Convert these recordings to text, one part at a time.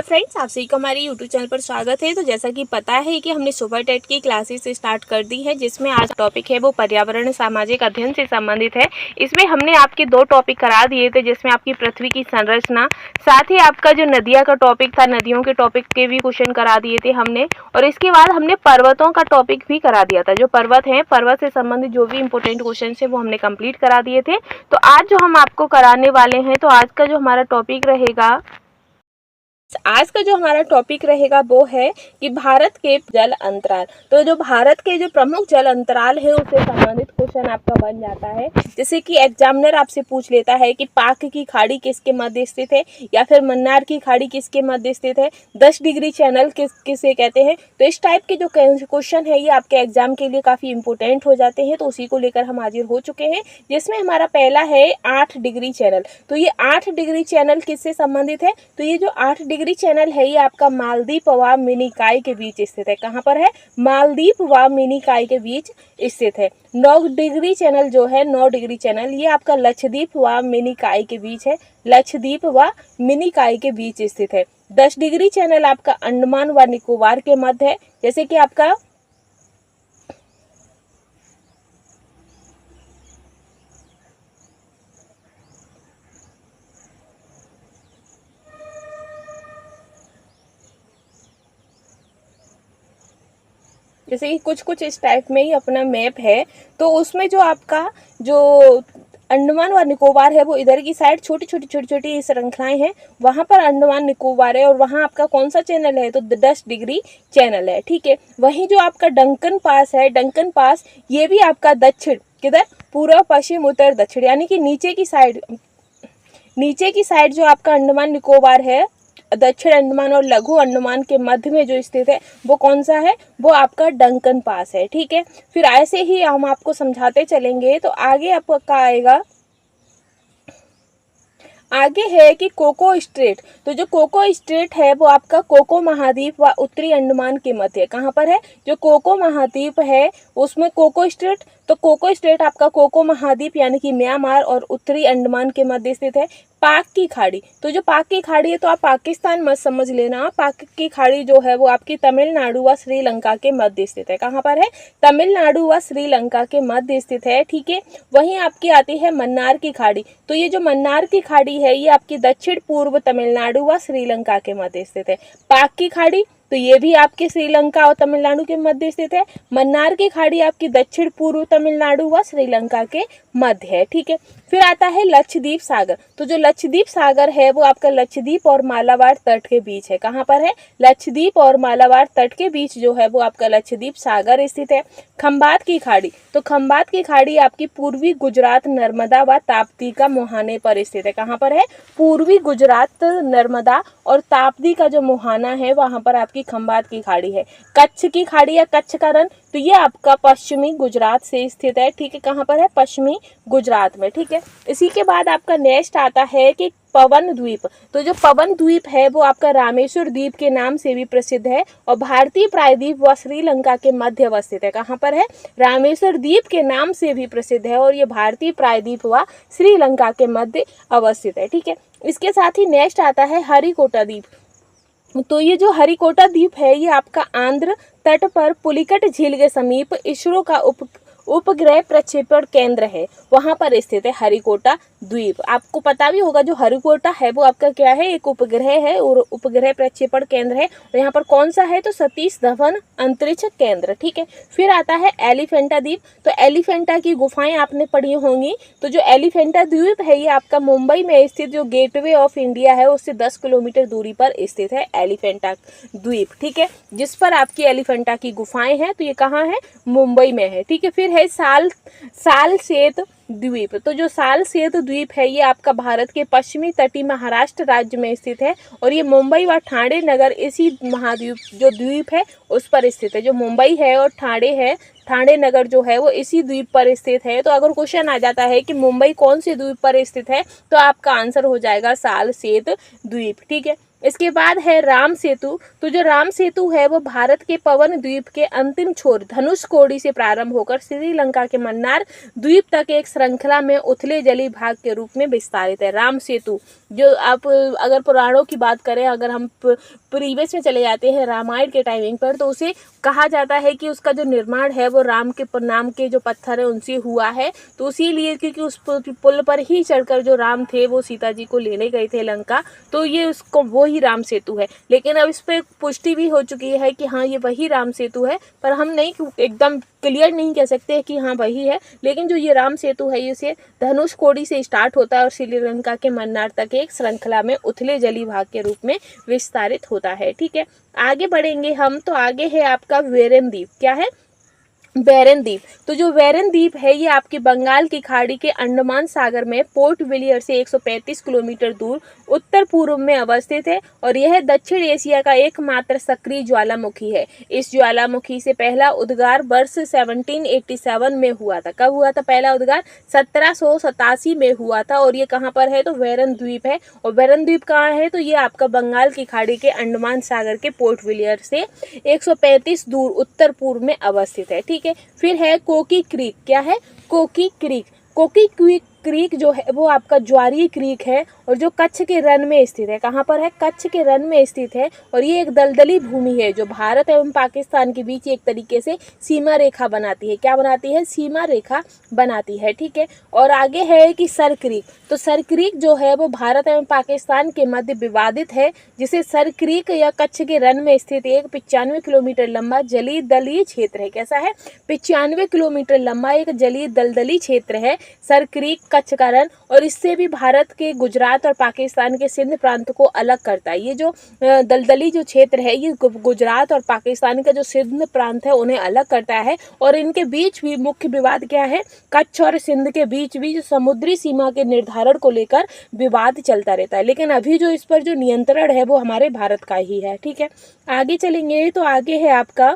Hello friends, आप सभी को हमारे यूट्यूब चैनल पर स्वागत है। तो जैसा कि पता है कि हमने सुपर टेट की क्लासेस स्टार्ट कर दी है, जिसमें आज टॉपिक है वो पर्यावरण सामाजिक अध्ययन से संबंधित है। इसमें हमने आपके दो टॉपिक करा दिए थे, जिसमें आपकी पृथ्वी की संरचना, साथ ही आपका जो नदियाँ का टॉपिक था, नदियों के टॉपिक के भी क्वेश्चन करा दिए थे हमने। और इसके बाद हमने पर्वतों का टॉपिक भी करा दिया था। जो पर्वत है, पर्वत से संबंधित जो भी इंपॉर्टेंट क्वेश्चन है वो हमने कंप्लीट करा दिए थे। तो आज जो हम आपको कराने वाले हैं, तो आज का जो हमारा टॉपिक रहेगा, वो है कि भारत के जल अंतराल। तो जो भारत के जो प्रमुख जल अंतराल है उससे संबंधित क्वेश्चन आपका बन जाता है। जैसे कि एग्जामिनर आपसे पूछ लेता है कि पाक की खाड़ी किसके मध्य स्थित है, या फिर मन्नार की खाड़ी किसके मध्य स्थित है, 10 डिग्री चैनल किसे कहते हैं। तो इस टाइप के जो क्वेश्चन है ये आपके एग्जाम के लिए काफ़ी इंपॉर्टेंट हो जाते हैं। तो उसी को लेकर हम हाजिर हो चुके हैं, जिसमें हमारा पहला है 8 डिग्री चैनल। तो ये 8 डिग्री चैनल किससे संबंधित है? तो ये जो 8 डिग्री चैनल है ये आपका मालदीव व मिनिकॉय के बीच स्थित है। कहाँ पर है? मालदीव व मिनिकॉय के बीच स्थित है। 9 डिग्री चैनल जो है, 9 डिग्री चैनल ये आपका लक्षद्वीप व मिनिकॉय के बीच है, लक्षद्वीप व मिनिकॉय के बीच स्थित है। 10 डिग्री चैनल आपका अंडमान व निकोबार के मध्य है। जैसे कि आपका जैसे कि कुछ इस टाइप में ही अपना मैप है। तो उसमें जो आपका जो अंडमान व निकोबार है वो इधर की साइड छोटी श्रृंखलाएं हैं, वहां पर अंडमान निकोबार है और वहां आपका कौन सा चैनल है? तो 10 डिग्री चैनल है। ठीक है। वहीं जो आपका डंकन पास है, डंकन पास ये भी आपका दक्षिण, किधर? पूर्व पश्चिम उत्तर दक्षिण, यानी कि नीचे की साइड जो आपका अंडमान निकोबार है, दक्षिण अंडमान और लघु अंडमान के मध्य में जो स्थित है वो कौन सा है? वो आपका डंकन पास है। ठीक है। फिर ऐसे ही हम आपको समझाते चलेंगे। तो आगे आपका आएगा, आगे है कि कोको स्ट्रेट। तो जो कोको स्ट्रेट है वो आपका कोको महाद्वीप व उत्तरी अंडमान के मध्य है। कहाँ पर है? जो कोको महाद्वीप है उसमें कोको स्ट्रेट, तो कोको स्ट्रेट आपका कोको महाद्वीप यानी कि म्यांमार और उत्तरी अंडमान के मध्य स्थित है। पाक की खाड़ी, तो जो पाक की खाड़ी है तो आप पाकिस्तान मत समझ लेना, पाक की खाड़ी जो है वो आपकी तमिलनाडु व श्रीलंका के मध्य स्थित है। कहाँ पर है? तमिलनाडु व श्रीलंका के मध्य स्थित है। ठीक है। वहीं आपकी आती है मन्नार की खाड़ी। तो ये जो मन्नार की खाड़ी है ये आपकी दक्षिण पूर्व तमिलनाडु व श्रीलंका के मध्य स्थित है। पाक की खाड़ी तो ये भी आपके श्रीलंका और तमिलनाडु के मध्य स्थित है। मन्नार की खाड़ी आपकी दक्षिण पूर्व तमिलनाडु व श्रीलंका के मध्य है। ठीक है। फिर आता है लक्षद्वीप सागर। तो जो लक्षद्वीप सागर है वो आपका लक्षद्वीप और मालाबार तट के बीच है। कहाँ पर है? लक्षद्वीप और मालाबार तट के बीच जो है वो आपका लक्षद्वीप सागर स्थित है। खंबात की खाड़ी, तो खंबात की खाड़ी आपकी पूर्वी गुजरात नर्मदा व ताप्ती का मुहाने पर स्थित है। कहाँ पर है? पूर्वी गुजरात नर्मदा और ताप्ती का जो मुहाना है वहां पर आपकी खंबात की खाड़ी है। कच्छ की खाड़ी या कच्छ का रण, तो ये आपका पश्चिमी गुजरात से स्थित है। ठीक है। कहाँ पर है? पश्चिमी गुजरात में। ठीक है। इसी के बाद आपका नेक्स्ट आता है कि पवन द्वीप। तो जो पवन द्वीप है वो आपका रामेश्वर द्वीप के नाम से भी प्रसिद्ध है और भारतीय प्रायद्वीप व श्रीलंका के मध्य अवस्थित है। कहाँ पर है? रामेश्वर द्वीप के नाम से भी प्रसिद्ध है और ये भारतीय प्रायद्वीप व श्रीलंका के मध्य अवस्थित है। ठीक है। इसके साथ ही नेक्स्ट आता है हरिकोटा द्वीप। तो ये जो हरिकोटा द्वीप है ये आपका आंध्र तट पर पुलिकट झील के समीप इसरो का उपग्रह प्रक्षेपण केंद्र है, वहां पर स्थित है हरिकोटा द्वीप। आपको पता भी होगा जो हरिकोटा है वो आपका क्या है? एक उपग्रह है और उपग्रह प्रक्षेपण केंद्र है। और यहाँ पर कौन सा है? तो सतीश धवन अंतरिक्ष केंद्र। ठीक है। फिर आता है एलिफेंटा द्वीप। तो एलिफेंटा की गुफाएं आपने पढ़ी होंगी। तो जो एलिफेंटा द्वीप है ये आपका मुंबई में स्थित जो गेटवे ऑफ इंडिया है उससे 10 किलोमीटर दूरी पर स्थित है एलिफेंटा द्वीप। ठीक है। जिस पर आपकी एलिफेंटा की गुफाएं हैं, तो ये कहाँ है? मुंबई में है। ठीक है। फिर है सालसेत द्वीप। तो जो सालसेत द्वीप है ये आपका भारत के पश्चिमी तटीय महाराष्ट्र राज्य में स्थित है और ये मुंबई व ठाणे नगर इसी महाद्वीप जो द्वीप है उस पर स्थित है। जो मुंबई है और ठाणे नगर जो है वो इसी द्वीप पर स्थित है। तो अगर क्वेश्चन आ जाता है कि मुंबई कौन से द्वीप पर स्थित है, तो आपका आंसर हो जाएगा सालसेत द्वीप। ठीक है। इसके बाद है राम सेतु। तो जो राम सेतु है वो भारत के पवन द्वीप के अंतिम छोर धनुषकोडी से प्रारंभ होकर श्रीलंका के मन्नार द्वीप तक एक श्रृंखला में उथले जली भाग के रूप में विस्तारित है। राम सेतु जो आप अगर पुराणों की बात करें, अगर हम प्रीवियस में चले जाते हैं रामायण के टाइमिंग पर, तो उसे कहा जाता है कि उसका जो निर्माण है वो राम के नाम के जो पत्थर है उनसे हुआ है। तो इसीलिए क्योंकि उस पुल पर ही चढ़कर जो राम थे वो सीता जी को लेने गए थे लंका, तो ये उसको वो ही राम सेतु है। लेकिन अब इस पर पुष्टि भी हो चुकी है कि हाँ ये वही राम सेतु है, पर हम नहीं एकदम क्लियर नहीं कह सकते कि हाँ वही है। लेकिन जो ये राम सेतु है इसे धनुषकोडी से स्टार्ट होता है और श्रीलंका के मन्नार तक एक श्रृंखला में उथले जली भाग के रूप में विस्तारित होता है। ठीक है, आगे बढ़ेंगे हम। तो आगे है आपका वेरेन द्वीप। क्या है? वेरेन द्वीप। तो जो वेरेन द्वीप है ये आपके बंगाल की खाड़ी के अंडमान सागर में पोर्ट विलियर से 135 किलोमीटर दूर उत्तर पूर्व में अवस्थित है और यह दक्षिण एशिया का एकमात्र सक्रिय ज्वालामुखी है। इस ज्वालामुखी से पहला उद्गार वर्ष 1787 में हुआ था। कब हुआ था पहला उद्गार? 1787 में हुआ था। और ये कहाँ पर है? तो वेरेन द्वीप है। और वेरेन द्वीप कहाँ है? तो ये आपका बंगाल की खाड़ी के अंडमान सागर के पोर्ट विलियर से 135 दूर उत्तर पूर्व में अवस्थित है। ठीक है, फिर है कोकी क्रीक। क्या है? कोकी क्रीक। कोकी क्रीक जो है वो आपका ज्वारीय क्रीक है और जो कच्छ के रन में स्थित है। कहाँ पर है? कच्छ के रन में स्थित है। और ये एक दलदली भूमि है जो भारत एवं पाकिस्तान के बीच एक तरीके से सीमा रेखा बनाती है। क्या बनाती है? सीमा रेखा बनाती है। ठीक है, और आगे है कि सर क्रीक। तो सर क्रीक जो है वो भारत एवं पाकिस्तान के मध्य विवादित है, जिसे सर क्रीक या कच्छ के रन में स्थित एक 95 किलोमीटर लंबा जलीय दलदली क्षेत्र है। कैसा है? 95 किलोमीटर लंबा एक जलीय दलदली क्षेत्र है सर क्रीक कच्छ का रन। और इससे भी भारत के गुजरात और पाकिस्तान के सिंध प्रांत को अलग करता है। ये जो दलदली जो क्षेत्र है ये गुजरात और पाकिस्तान का जो सिंध प्रांत है उन्हें अलग करता है। और इनके बीच भी मुख्य विवाद क्या है? कच्छ और सिंध के बीच भी जो समुद्री सीमा के निर्धारण को लेकर विवाद चलता रहता है। लेकिन अभी जो इस पर जो नियंत्रण है वो हमारे भारत का ही है। ठीक है, आगे चलेंगे। तो आगे है आपका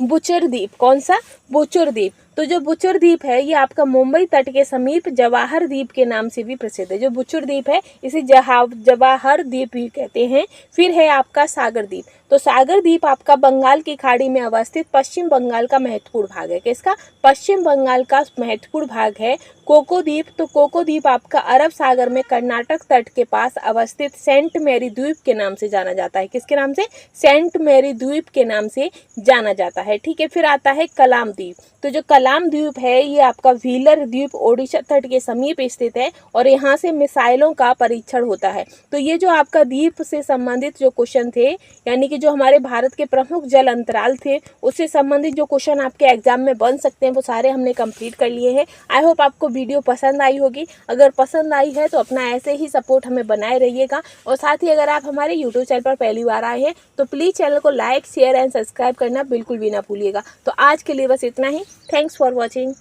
बुचर द्वीप। कौन सा? बुचर द्वीप। तो जो बुचर द्वीप है ये आपका मुंबई तट के समीप जवाहर द्वीप के नाम से भी प्रसिद्ध है। जो बुचर द्वीप है इसे जवाहर द्वीप भी कहते हैं। फिर है आपका सागर द्वीप। तो सागर द्वीप आपका बंगाल की खाड़ी में अवस्थित पश्चिम बंगाल का महत्वपूर्ण भाग है। किसका? पश्चिम बंगाल का महत्वपूर्ण भाग है। कोको द्वीप। तो कोको द्वीप आपका अरब सागर में कर्नाटक तट के पास अवस्थित सेंट मैरी द्वीप के नाम से जाना जाता है। किसके नाम से? सेंट मैरी द्वीप के नाम से जाना जाता है। ठीक है, फिर आता है कलाम द्वीप। तो जो कलाम द्वीप है ये आपका व्हीलर द्वीप ओडिशा तट के समीप स्थित है और यहाँ से मिसाइलों का परीक्षण होता है। तो ये जो आपका द्वीप से संबंधित जो क्वेश्चन थे, यानी कि जो हमारे भारत के प्रमुख जल अंतराल थे उससे संबंधित जो क्वेश्चन आपके एग्जाम में बन सकते हैं वो सारे हमने कंप्लीट कर लिए हैं। आई होप आपको वीडियो पसंद आई होगी। अगर पसंद आई है तो अपना ऐसे ही सपोर्ट हमें बनाए रहिएगा। और साथ ही अगर आप हमारे यूट्यूब चैनल पर पहली बार आए हैं तो प्लीज़ चैनल को लाइक, शेयर एंड सब्सक्राइब करना बिल्कुल भी ना भूलिएगा। तो आज के लिए बस इतना ही। Thanks for watching.